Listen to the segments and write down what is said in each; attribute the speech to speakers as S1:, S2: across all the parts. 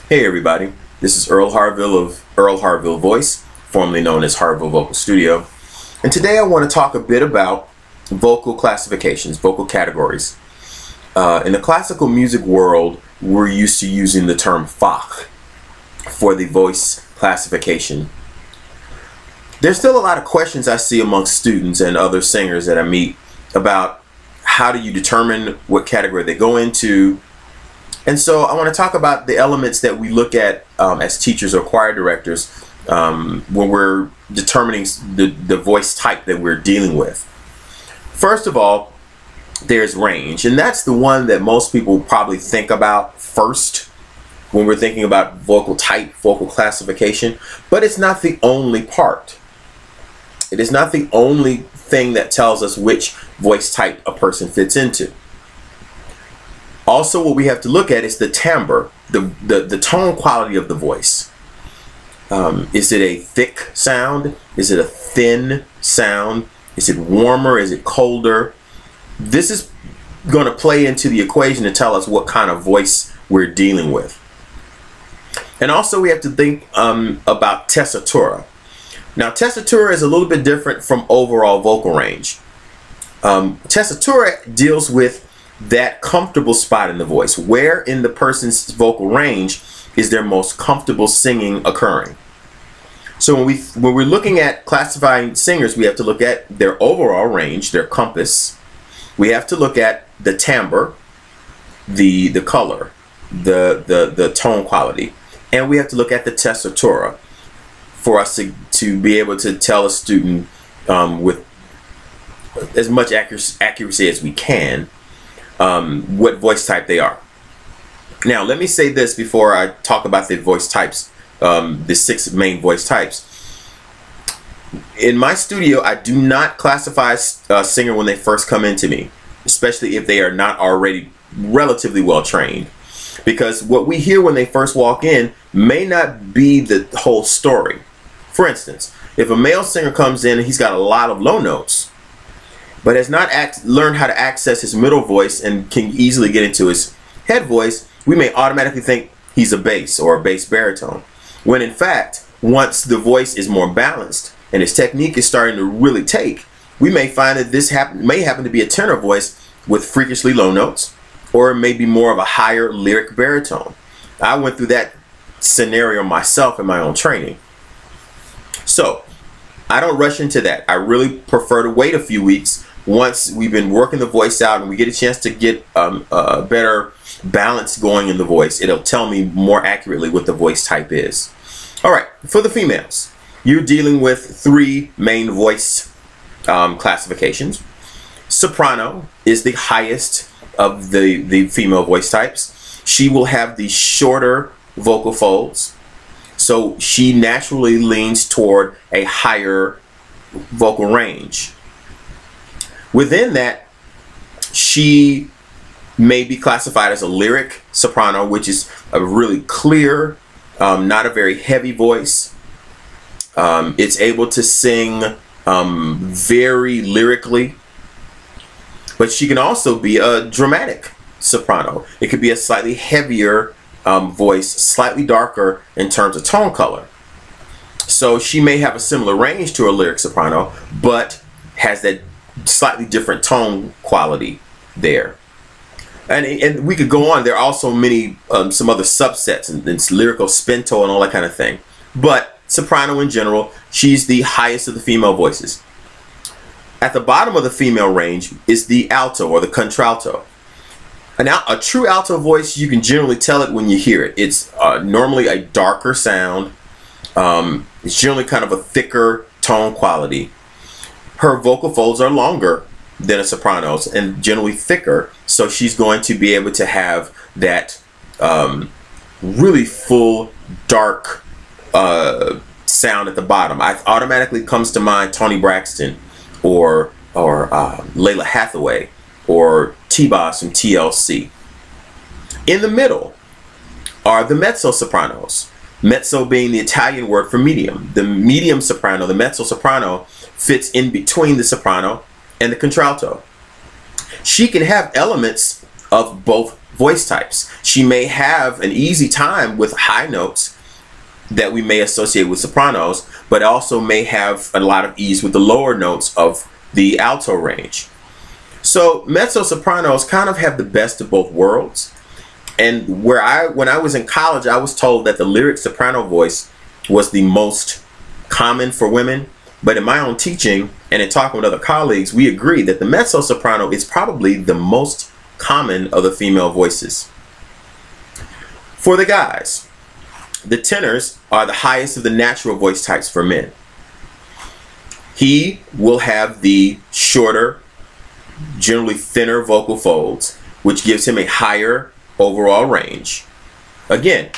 S1: Hey everybody, this is Earl Harville of Earl Harville Voice, formerly known as Harville Vocal Studio. And today I want to talk a bit about vocal classifications, vocal categories. In the classical music world, we're used to using the term Fach for the voice classification. There's still a lot of questions I see amongst students and other singers that I meet about how do you determine what category they go into. And so I want to talk about the elements that we look at as teachers or choir directors when we're determining the voice type that we're dealing with. First of all, there's range, and that's the one that most people probably think about first when we're thinking about vocal type, vocal classification, but it's not the only part. It is not the only thing that tells us which voice type a person fits into. Also, what we have to look at is the timbre, the tone quality of the voice. Is it a thick sound? Is it a thin sound? Is it warmer? Is it colder? This is going to play into the equation to tell us what kind of voice we're dealing with. And also we have to think about Tessitura. Now, Tessitura is a little bit different from overall vocal range. Tessitura deals with that comfortable spot in the voice. Where in the person's vocal range is their most comfortable singing occurring? So when we're looking at classifying singers, we have to look at their overall range, their compass. We have to look at the timbre, the color, the tone quality, and we have to look at the Tessitura for us to be able to tell a student with as much accuracy as we can what voice type they are. Now, let me say this before I talk about the voice types, the 6 main voice types. In my studio, I do not classify a singer when they first come into me, especially if they are not already relatively well trained, because what we hear when they first walk in may not be the whole story. For instance, if a male singer comes in and he's got a lot of low notes, but has not learned how to access his middle voice and can easily get into his head voice, we may automatically think he's a bass or a bass baritone. When in fact, once the voice is more balanced and his technique is starting to really take, we may find that this may happen to be a tenor voice with freakishly low notes, or it may be more of a higher lyric baritone. I went through that scenario myself in my own training. So I don't rush into that. I really prefer to wait a few weeks once we've been working the voice out and we get a chance to get a better balance going in the voice. It'll tell me more accurately what the voice type is. All right, for the females, you're dealing with 3 main voice classifications. Soprano is the highest of the female voice types. She will have the shorter vocal folds, so she naturally leans toward a higher vocal range. Within that, she may be classified as a lyric soprano, which is a really clear, not a very heavy voice. It's able to sing very lyrically, but she can also be a dramatic soprano. It could be a slightly heavier voice, slightly darker in terms of tone color. So she may have a similar range to a lyric soprano, but has that slightly different tone quality there. And we could go on. There are also many some other subsets, and it's lyrical spinto and all that kind of thing. But soprano in general, she's the highest of the female voices. At the bottom of the female range is the alto or the contralto. Now, a true alto voice, you can generally tell it when you hear it. It's normally a darker sound. It's generally kind of a thicker tone quality. Her vocal folds are longer than a soprano's and generally thicker, so she's going to be able to have that really full, dark sound at the bottom. I automatically comes to mind Toni Braxton or Layla Hathaway or T-Boss from TLC. In the middle are the mezzo sopranos. Mezzo being the Italian word for medium. The medium soprano, the mezzo soprano, fits in between the soprano and the contralto. She can have elements of both voice types. She may have an easy time with high notes that we may associate with sopranos, but also may have a lot of ease with the lower notes of the alto range. So mezzo-sopranos kind of have the best of both worlds. And when I was in college, I was told that the lyric soprano voice was the most common for women. But in my own teaching and in talking with other colleagues, we agree that the mezzo-soprano is probably the most common of the female voices. For the guys, the tenors are the highest of the natural voice types for men. He will have the shorter, generally thinner vocal folds, which gives him a higher overall range. Again,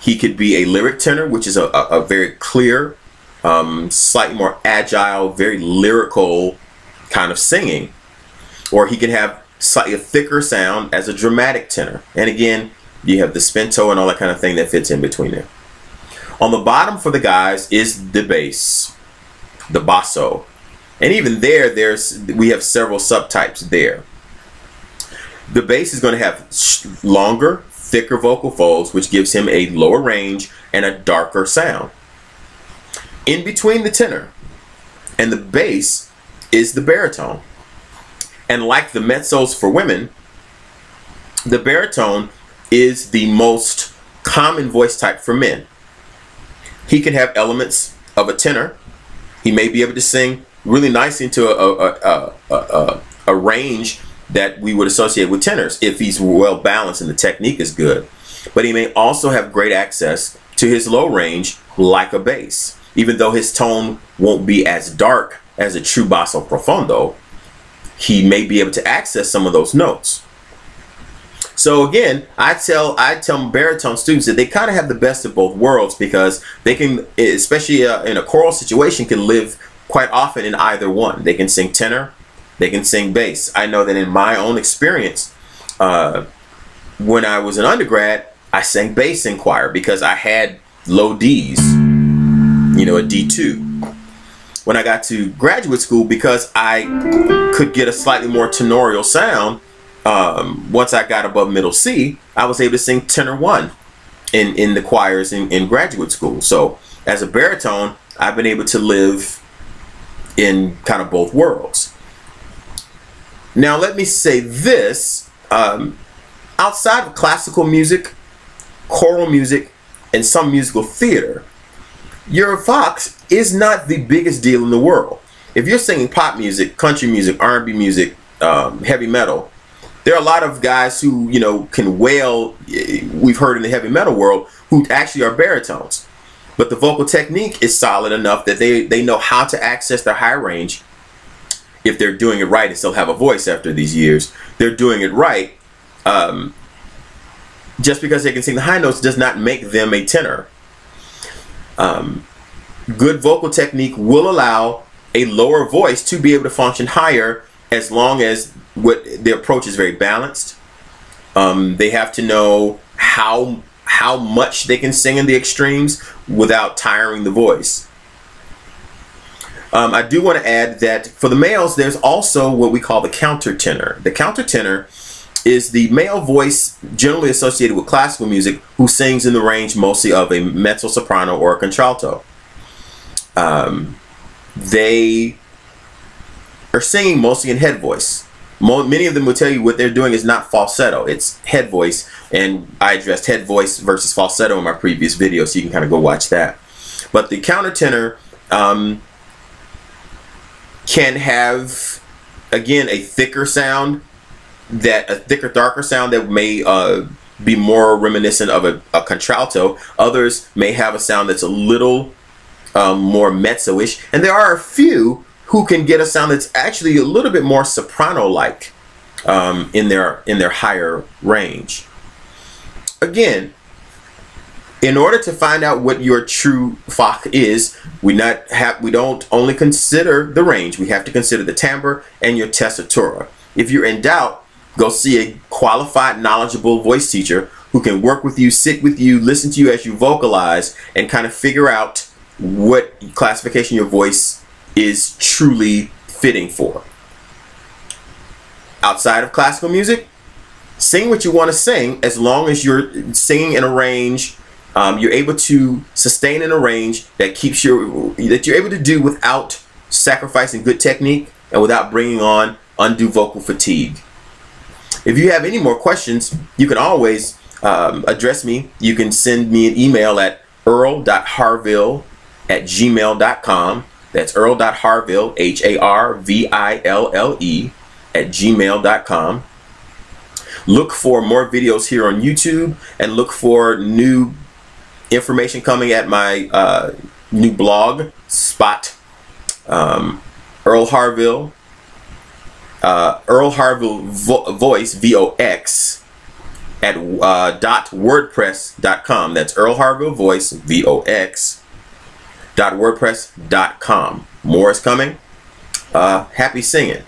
S1: he could be a lyric tenor, which is a very clear, slightly more agile, very lyrical kind of singing, or he can have slightly a thicker sound as a dramatic tenor. And again, you have the spinto and all that kind of thing that fits in between there. On the bottom for the guys is the bass, the basso. And even there, we have several subtypes there. The bass is going to have longer, thicker vocal folds, which gives him a lower range and a darker sound. In between the tenor and the bass is the baritone. And like the mezzos for women, the baritone is the most common voice type for men. He can have elements of a tenor. He may be able to sing really nice into a range that we would associate with tenors if he's well balanced and the technique is good. But he may also have great access to his low range like a bass. Even though his tone won't be as dark as a true basso profondo, he may be able to access some of those notes. So again, I tell baritone students that they kind of have the best of both worlds, because they can, especially in a choral situation, can live quite often in either one. They can sing tenor, they can sing bass. I know that in my own experience, when I was an undergrad, I sang bass in choir because I had low D's, you know, a D2. When I got to graduate school, because I could get a slightly more tenorial sound, once I got above middle C, I was able to sing tenor 1 in the choirs in graduate school. So as a baritone, I've been able to live in kind of both worlds. Now let me say this, outside of classical music, choral music, and some musical theater, your vox is not the biggest deal in the world. If you're singing pop music, country music, R&B music, heavy metal, there are a lot of guys who, you know, can wail, we've heard in the heavy metal world, who actually are baritones. But the vocal technique is solid enough that they know how to access their high range if they're doing it right and still have a voice after these years. They're doing it right. Just because they can sing the high notes does not make them a tenor. Good vocal technique will allow a lower voice to be able to function higher, as long as the approach is very balanced. They have to know how much they can sing in the extremes without tiring the voice. I do want to add that for the males, there's also what we call the countertenor. The countertenor is the male voice generally associated with classical music who sings in the range mostly of a mezzo-soprano or a contralto. They are singing mostly in head voice. Many of them will tell you what they're doing is not falsetto, it's head voice, and I addressed head voice versus falsetto in my previous video, so you can kind of go watch that. But the countertenor can have, again, a thicker sound, darker sound that may be more reminiscent of a contralto. Others may have a sound that's a little more mezzo-ish, and there are a few who can get a sound that's actually a little bit more soprano-like in their higher range. Again, in order to find out what your true Fach is, we don't only consider the range, we have to consider the timbre and your tessitura. If you're in doubt, go see a qualified, knowledgeable voice teacher who can work with you, sit with you, listen to you as you vocalize, and kind of figure out what classification your voice is truly fitting for. Outside of classical music, Sing what you want to sing, as long as you're singing in a range. You're able to sustain in a range that keeps that you're able to do without sacrificing good technique and without bringing on undue vocal fatigue. If you have any more questions, you can always address me. You can send me an email at earl.harville@gmail.com. That's earl.harville, HARVILLE, @gmail.com. Look for more videos here on YouTube, and look for new information coming at my new blog spot, Earl Harville, Voice, VOX, at .wordpress.com. That's Earl Harville Voice, VOX, .wordpress.com. More is coming. Happy singing.